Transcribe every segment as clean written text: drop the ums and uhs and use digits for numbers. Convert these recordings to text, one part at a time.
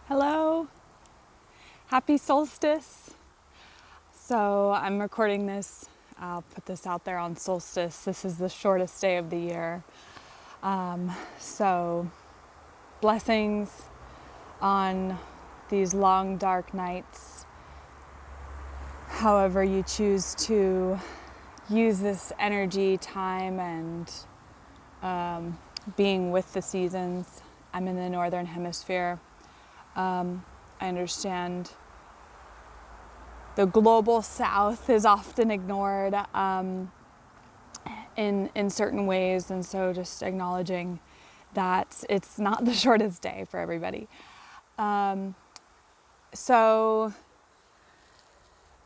Hello, happy Solstice. So I'm recording this, I'll put this out there on Solstice. This is the shortest day of the year. So blessings on these long dark nights. However you choose to use this energy, time, and being with the seasons. I'm in the Northern Hemisphere. I understand the global South is often ignored in certain ways, and so just acknowledging that it's not the shortest day for everybody. So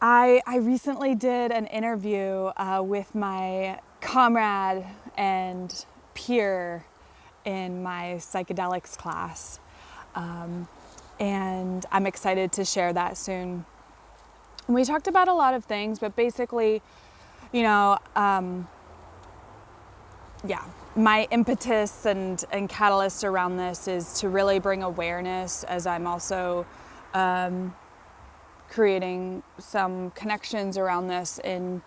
I recently did an interview with my comrade and peer in my psychedelics class. And I'm excited to share that soon. We talked about a lot of things, but basically, my impetus and catalyst around this is to really bring awareness, as I'm also creating some connections around this in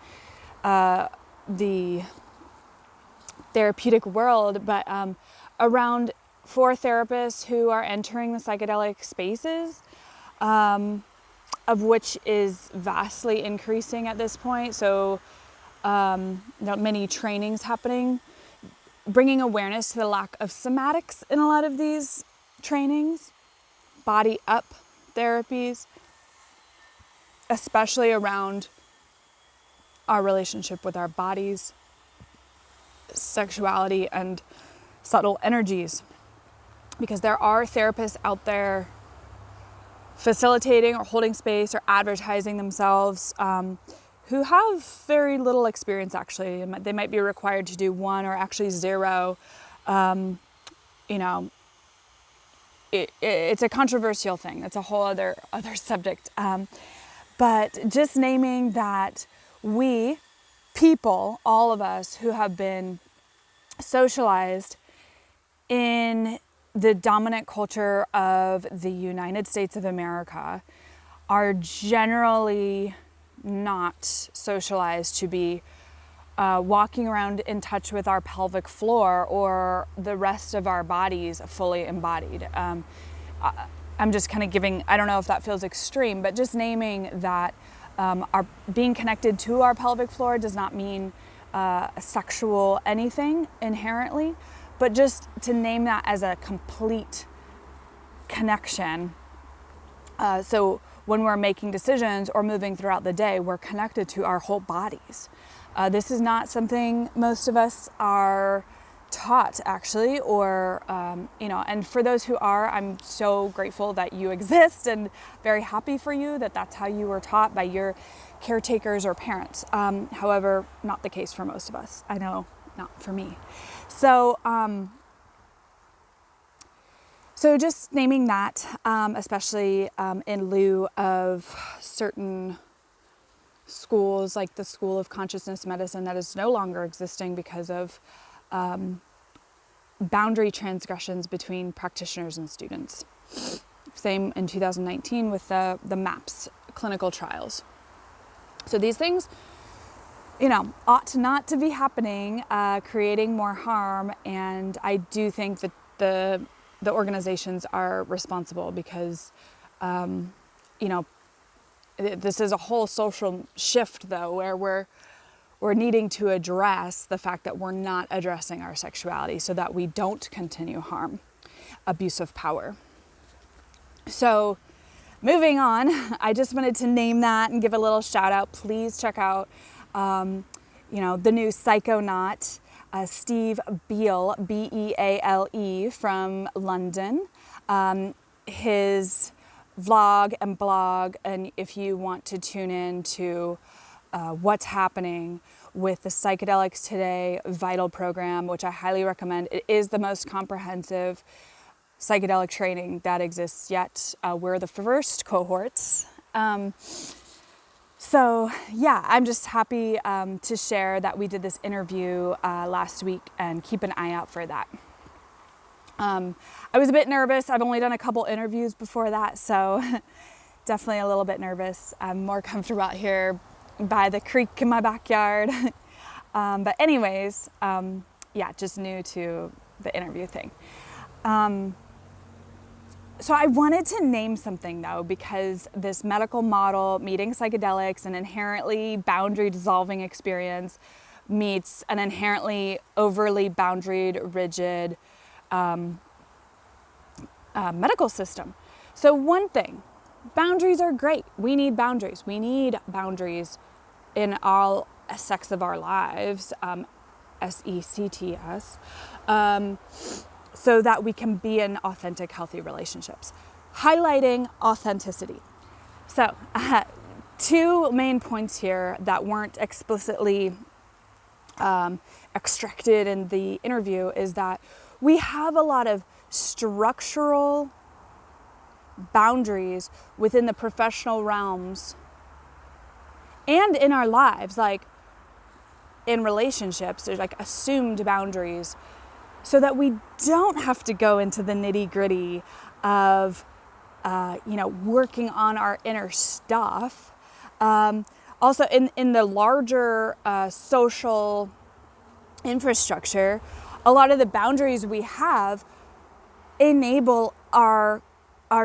the therapeutic world, but around for therapists who are entering the psychedelic spaces, of which is vastly increasing at this point. So many trainings happening, bringing awareness to the lack of somatics in a lot of these trainings, body up therapies, especially around our relationship with our bodies, sexuality, and subtle energies. Because there are therapists out there facilitating or holding space or advertising themselves who have very little experience, actually. They might be required to do one or actually zero. It's a controversial thing. That's a whole other subject. But just naming that we, people, all of us who have been socialized in the dominant culture of the United States of America, are generally not socialized to be walking around in touch with our pelvic floor or the rest of our bodies fully embodied. I'm just kind of giving, I don't know if that feels extreme, but just naming that our being connected to our pelvic floor does not mean sexual anything inherently, but just to name that as a complete connection. So when we're making decisions or moving throughout the day, we're connected to our whole bodies. This is not something most of us are taught, actually, or, and for those who are, I'm so grateful that you exist and very happy for you that that's how you were taught by your caretakers or parents. However, not the case for most of us. I know, not for me. So just naming that, especially in lieu of certain schools, like the School of Consciousness Medicine that is no longer existing because of boundary transgressions between practitioners and students. Same in 2019 with the MAPS clinical trials. So these things, ought not to be happening, creating more harm. And I do think that the organizations are responsible because, this is a whole social shift, though, where we're needing to address the fact that we're not addressing our sexuality so that we don't continue harm, abuse of power. So moving on, I just wanted to name that and give a little shout out. Please check out, the new psychonaut, Steve Beale, Beale, from London. His vlog and blog, and if you want to tune in to what's happening with the Psychedelics Today Vital program, which I highly recommend. It is the most comprehensive psychedelic training that exists yet. We're the first cohorts. So yeah, I'm just happy to share that we did this interview last week, and keep an eye out for that. I was a bit nervous. I've only done a couple interviews before that, so definitely a little bit nervous. I'm more comfortable out here by the creek in my backyard. But anyways, just new to the interview thing. So I wanted to name something though, because this medical model meeting psychedelics, an inherently boundary dissolving experience, meets an inherently overly boundaried, rigid medical system. So one thing, boundaries are great. We need boundaries. We need boundaries in all aspects of our lives, SECTS, so that we can be in authentic, healthy relationships. Highlighting authenticity. So two main points here that weren't explicitly extracted in the interview is that we have a lot of structural boundaries within the professional realms and in our lives, like in relationships, there's like assumed boundaries so that we don't have to go into the nitty-gritty of, working on our inner stuff. Also, in the larger social infrastructure, a lot of the boundaries we have enable our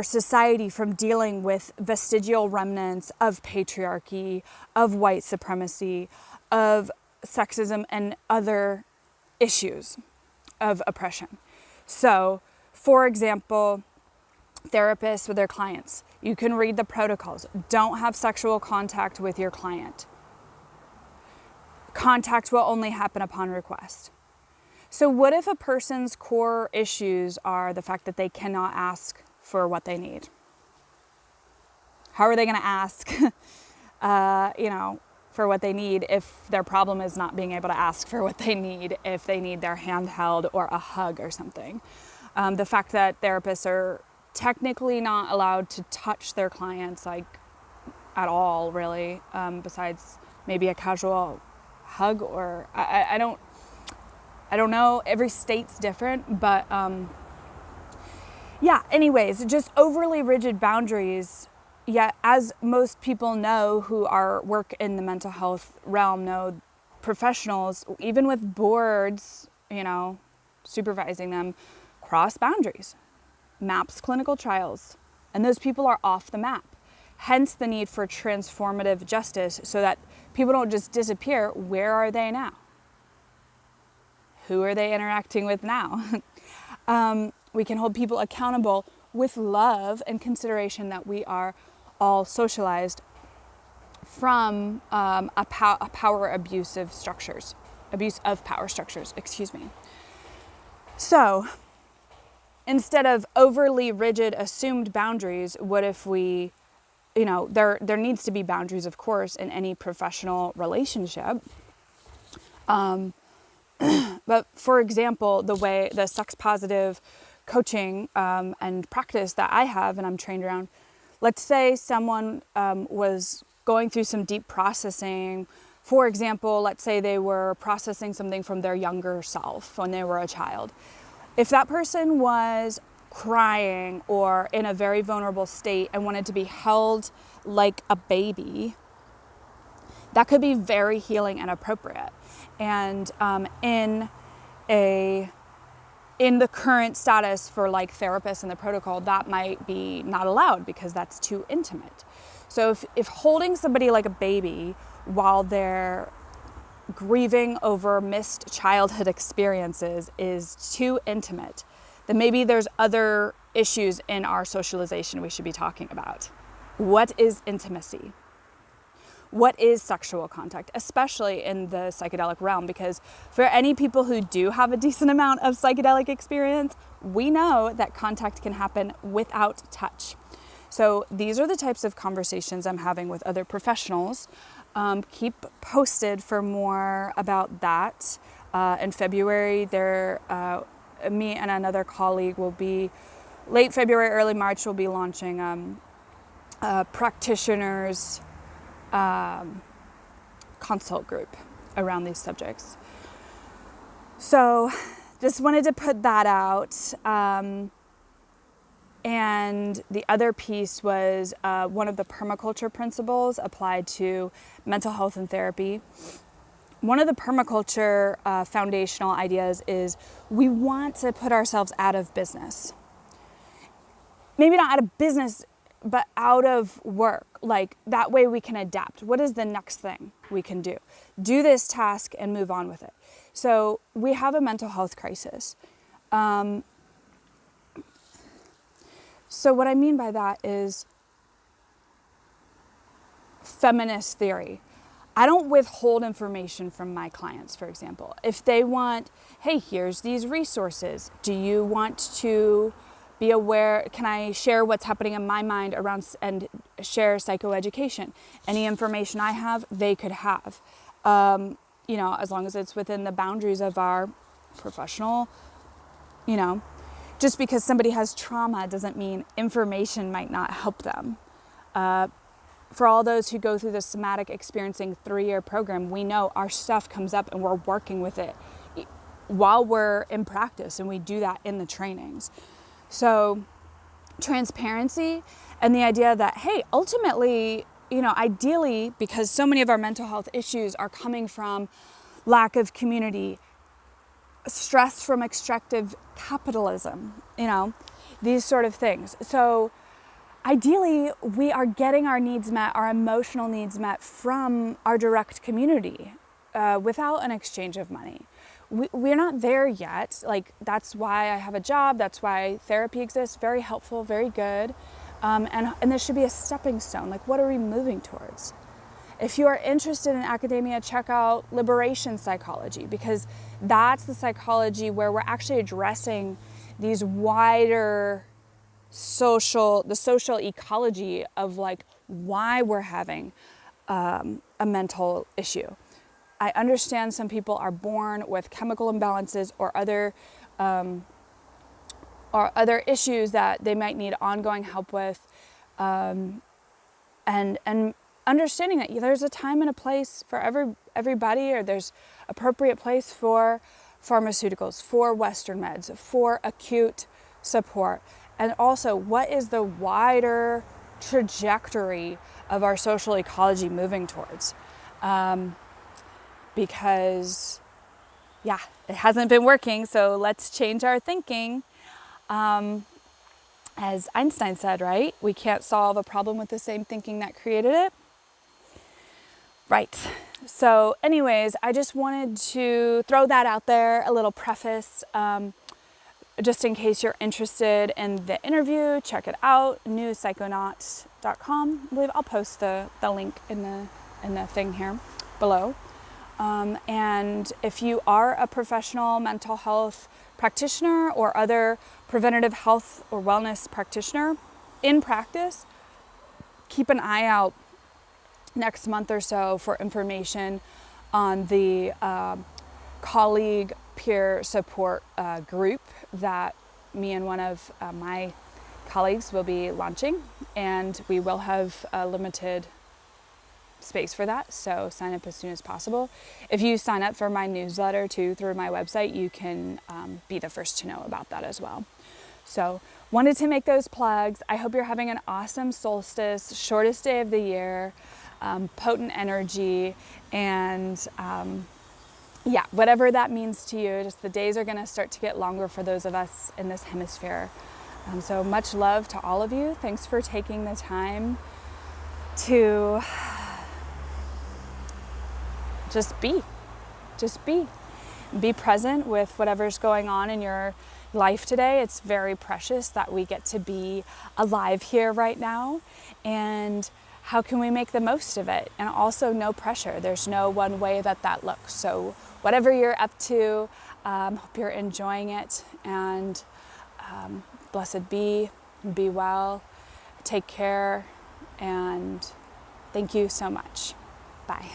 society from dealing with vestigial remnants of patriarchy, of white supremacy, of sexism, and other issues of oppression. So, for example, therapists with their clients, you can read the protocols. Don't have sexual contact with your client. Contact will only happen upon request. So what if a person's core issues are the fact that they cannot ask for what they need? How are they going to ask, for what they need if their problem is not being able to ask for what they need, if they need their hand held or a hug or something? The fact that therapists are technically not allowed to touch their clients at all, really, besides maybe a casual hug or I don't know. Every state's different, but anyways, just overly rigid boundaries. Yeah, as most people know who work in the mental health realm know, professionals, even with boards, supervising them, cross boundaries, maps clinical trials, and those people are off the map. Hence the need for transformative justice so that people don't just disappear. Where are they now? Who are they interacting with now? We can hold people accountable with love and consideration that we are all socialized from power abuse of power structures, excuse me. So instead of overly rigid assumed boundaries, what if we, there needs to be boundaries, of course, in any professional relationship. But for example, the sex positive coaching and practice that I have and I'm trained around, let's say someone was going through some deep processing. For example, let's say they were processing something from their younger self when they were a child. If that person was crying or in a very vulnerable state and wanted to be held like a baby, that could be very healing and appropriate. And in the current status for like therapists in the protocol, that might be not allowed because that's too intimate. So if holding somebody like a baby while they're grieving over missed childhood experiences is too intimate, then maybe there's other issues in our socialization we should be talking about. What is intimacy? What is sexual contact, especially in the psychedelic realm? Because for any people who do have a decent amount of psychedelic experience, we know that contact can happen without touch. So these are the types of conversations I'm having with other professionals. Keep posted for more about that. In February, me and another colleague will be, late February, early March, we'll be launching practitioners consult group around these subjects. So just wanted to put that out. And the other piece was one of the permaculture principles applied to mental health and therapy. One of the permaculture foundational ideas is we want to put ourselves out of business. Maybe not out of business, but out of work. Like that way we can adapt. What is the next thing we can do? Do this task and move on with it. So we have a mental health crisis. So what I mean by that is feminist theory. I don't withhold information from my clients, for example. If they want, hey, here's these resources. Do you want to be aware? Can I share what's happening in my mind around and share psychoeducation? Any information I have, they could have. As long as it's within the boundaries of our professional, just because somebody has trauma doesn't mean information might not help them. For all those who go through the somatic experiencing 3-year program, we know our stuff comes up and we're working with it while we're in practice, and we do that in the trainings. So transparency and the idea that, hey, ultimately, ideally, because so many of our mental health issues are coming from lack of community, stress from extractive capitalism, these sort of things. So ideally, we are getting our needs met, our emotional needs met from our direct community without an exchange of money. We're not there yet. Like, that's why I have a job. That's why therapy exists. Very helpful, very good. And this should be a stepping stone. Like, what are we moving towards? If you are interested in academia, check out liberation psychology, because that's the psychology where we're actually addressing these wider the social ecology of like why we're having a mental issue. I understand some people are born with chemical imbalances or other issues that they might need ongoing help with, and understanding that there's a time and a place for everybody, or there's appropriate place for pharmaceuticals, for Western meds, for acute support, and also what is the wider trajectory of our social ecology moving towards. Because, it hasn't been working, so let's change our thinking. As Einstein said, right? We can't solve a problem with the same thinking that created it. Right. So anyways, I just wanted to throw that out there, a little preface, just in case you're interested in the interview. Check it out, newpsychonaut.com. I believe I'll post the link in the thing here below. And if you are a professional mental health practitioner or other preventative health or wellness practitioner in practice, keep an eye out next month or so for information on the colleague peer support group that me and one of my colleagues will be launching, and we will have a limited space for that, so sign up as soon as possible. If you sign up for my newsletter too through my website, you can be the first to know about that as well. So wanted to make those plugs. I hope you're having an awesome solstice, shortest day of the year, potent energy, and whatever that means to you. Just the days are going to start to get longer for those of us in this hemisphere. So much love to all of you. Thanks for taking the time to just be present with whatever's going on in your life today. It's very precious that we get to be alive here right now, and how can we make the most of it? And also no pressure. There's no one way that looks. So whatever you're up to, hope you're enjoying it, and blessed be well, take care, and thank you so much. Bye.